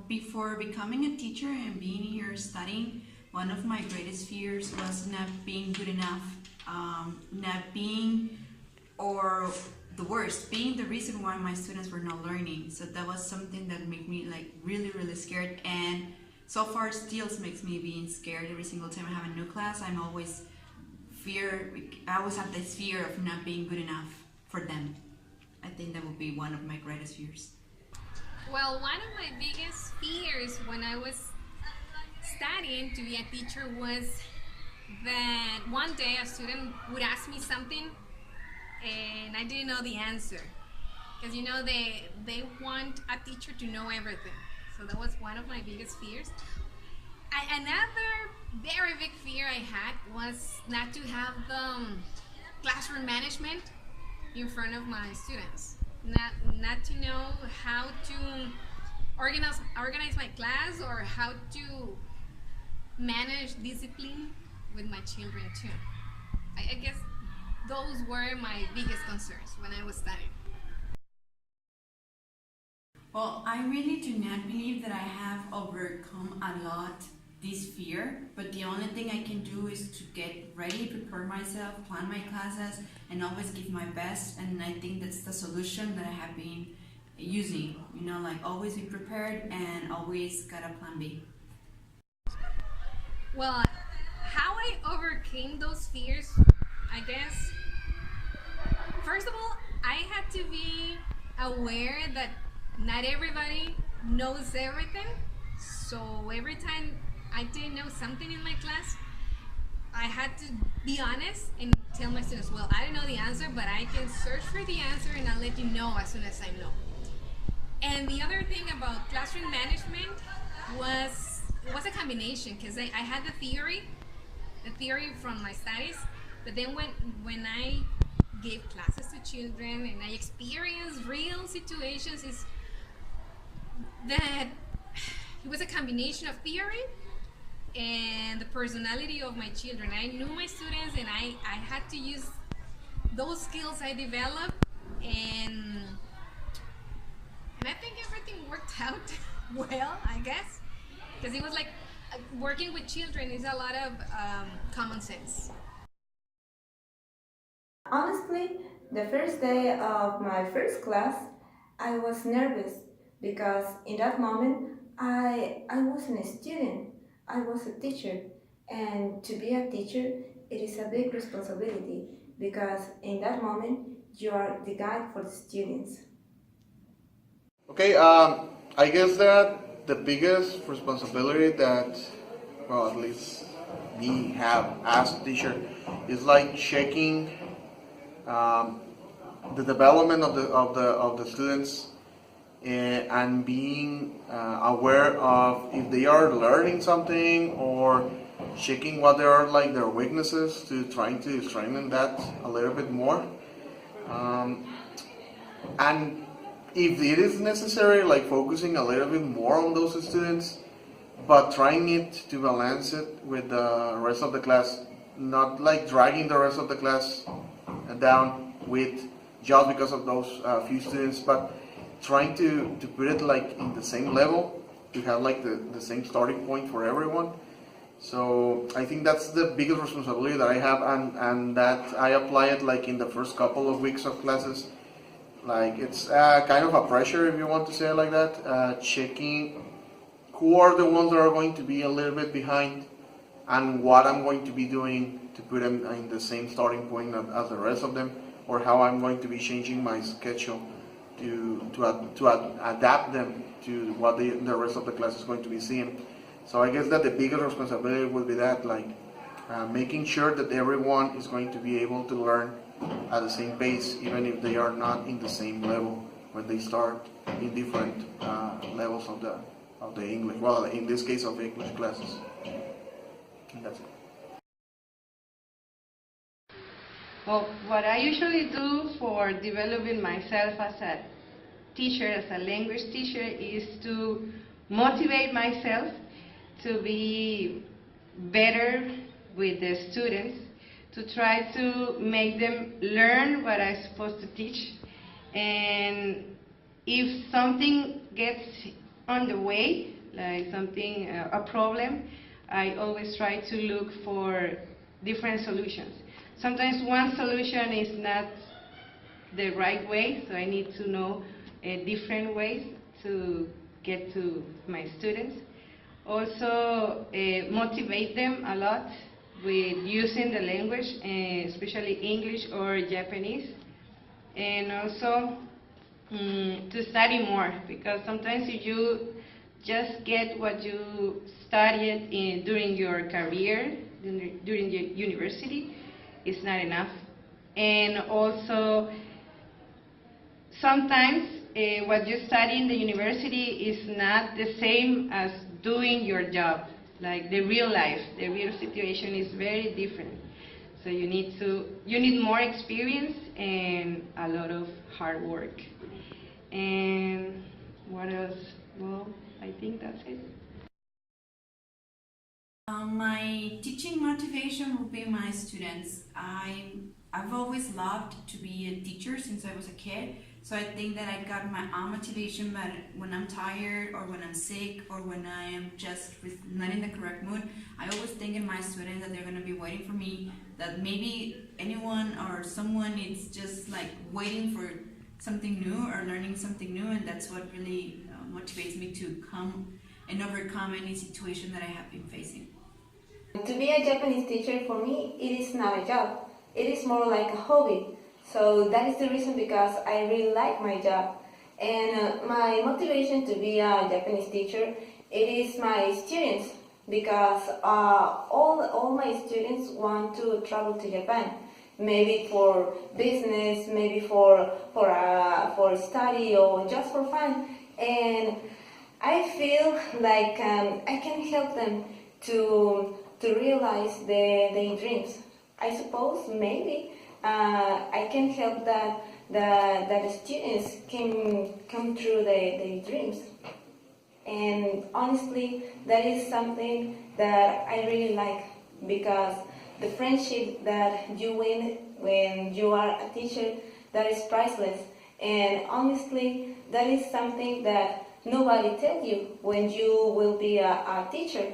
Before becoming a teacher and being here studying, one of my greatest fears was not being good enough, not being, or the worst, being the reason why my students were not learning. So that was something that made me like really, really scared. And so far, still makes me being scared every single time I have a new class. I always have this fear of not being good enough for them. I think that would be one of my greatest fears. Well, one of my biggest fears when I was studying to be a teacher was that one day a student would ask me something and I didn't know the answer. Because they want a teacher to know everything. So that was one of my biggest fears. Another very big fear I had was not to have the classroom management in front of my students. Not to know how to organize my class or how to manage discipline with my children too. I guess those were my biggest concerns when I was studying. Well, I really do not believe that I have overcome a lot this fear, but the only thing I can do is to get ready, prepare myself, plan my classes, and always give my best. And I think that's the solution that I have been using. Like always be prepared and always got a plan B. Well, how I overcame those fears, I guess, first of all, I had to be aware that not everybody knows everything. So every time I didn't know something in my class, I had to be honest and tell my students, well, I don't know the answer, but I can search for the answer and I'll let you know as soon as I know. And the other thing about classroom management was a combination, because I had the theory from my studies, but then when I gave classes to children and I experienced real situations, is that it was a combination of theory and the personality of my children. I knew my students and I had to use those skills I developed, and I think everything worked out well, I guess, because it was like working with children is a lot of common sense. Honestly, the first day of my first class, I was nervous because in that moment I wasn't a student, I was a teacher. And to be a teacher, it is a big responsibility because in that moment you are the guide for the students. Okay, I guess that the biggest responsibility that, well, at least me have as a teacher, is like checking um, the development of the students, and being aware of if they are learning something, or checking what they are like their weaknesses, to trying to strengthen that a little bit more. Um, and if it is necessary, like focusing a little bit more on those students, but trying it to balance it with the rest of the class, not like dragging the rest of the class down with just because of those few students, but trying to put it like in the same level, to have like the same starting point for everyone. So I think that's the biggest responsibility that I have, and that I apply it like in the first couple of weeks of classes. Like it's kind of a pressure, if you want to say it like that, checking who are the ones that are going to be a little bit behind, and what I'm going to be doing to put them in the same starting point as the rest of them, or how I'm going to be changing my schedule to adapt them to what the rest of the class is going to be seeing. So I guess that the biggest responsibility would be that, like making sure that everyone is going to be able to learn at the same pace, even if they are not in the same level when they start in different levels of the English. Well, in this case, of English classes. And that's it. Well, what I usually do for developing myself as a teacher, as a language teacher, is to motivate myself to be better with the students, to try to make them learn what I'm supposed to teach. And if something gets on the way, like something, a problem, I always try to look for different solutions. Sometimes one solution is not the right way, so I need to know different ways to get to my students. Also, motivate them a lot with using the language, especially English or Japanese. And also to study more, because sometimes if you just get what you studied during your career, during your university, it's not enough. And also, sometimes what you study in the university is not the same as doing your job. Like the real life, the real situation is very different. So you need more experience and a lot of hard work. And what else? Well, I think that's it. My teaching motivation will be my students. I've always loved to be a teacher since I was a kid, so I think that I got my own motivation. But when I'm tired or when I'm sick or when I am just not in the correct mood, I always think in my students that they're gonna be waiting for me. That maybe anyone or someone is just like waiting for something new or learning something new, and that's what really motivates me to come and overcome any situation that I have been facing. To be a Japanese teacher for me, it is not a job. It is more like a hobby. So that is the reason because I really like my job. And my motivation to be a Japanese teacher, it is my students, because all my students want to travel to Japan. Maybe for business, maybe for study or just for fun. And I feel like I can help them to realize their dreams. I suppose maybe I can help that the students can come true their dreams. And honestly, that is something that I really like, because the friendship that you win when you are a teacher, that is priceless. And honestly, that is something that nobody tells you when you will be a teacher.